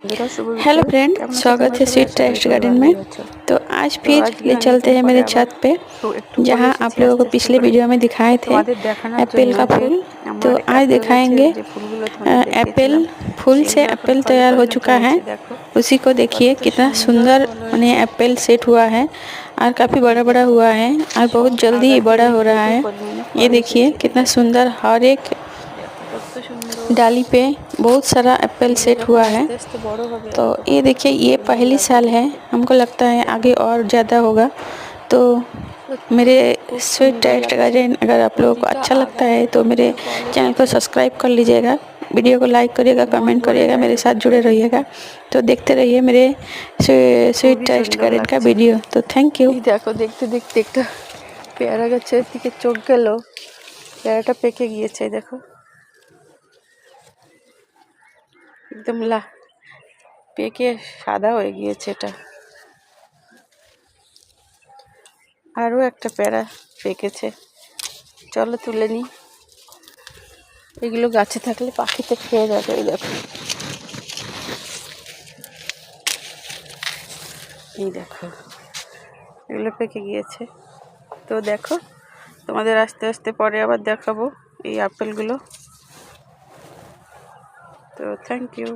Hello friend, स्वागत है sweet taste garden में। तो आज फिर ले चलते हैं मेरे छत पे, जहां आप लोगों को पिछले वीडियो में दिखाए थे एप्पल का फूल। तो आज दिखाएंगे एप्पल फूल से एप्पल तैयार हो चुका है, उसी को देखिए कितना सुंदर माने एप्पल सेट हुआ है और काफ़ी बड़ा बड़ा हुआ है और बहुत जल्दी ही बड़ा हो रहा है। ये देखिए कितना सुंदर, हर एक डाली पे बहुत सारा एप्पल सेट हुआ है। तो ये देखिए, ये पहली साल है, हमको लगता है आगे और ज़्यादा होगा। तो मेरे स्वीट टेस्ट गार्डन अगर आप लोगों को अच्छा लगता है तो मेरे चैनल को सब्सक्राइब कर लीजिएगा, वीडियो को लाइक करिएगा, कमेंट करिएगा, मेरे साथ जुड़े रहिएगा। तो देखते रहिए मेरे स्वीट टेस्ट गार्डन का वीडियो। तो थैंक यू। देखो देखते देखते एक पेয়ারা গাছের দিকে চোখ গেল, পেয়ারাটা পেকে গিয়েছে। দেখো একদম পেকে সাদা হয়ে গিয়েছে। এটা আরও একটা পেয়ারা পেকেছে, চলো তুলে নিই। এগুলো গাছে থাকলে পাখিতে খেয়ে যাবে। এই দেখো, এই দেখো এগুলো পেকে গিয়েছে। তো দেখো, তোমাদের আস্তে আস্তে পরে আবার দেখাবো এই আপেলগুলো। তো থ্যাংক ইউ।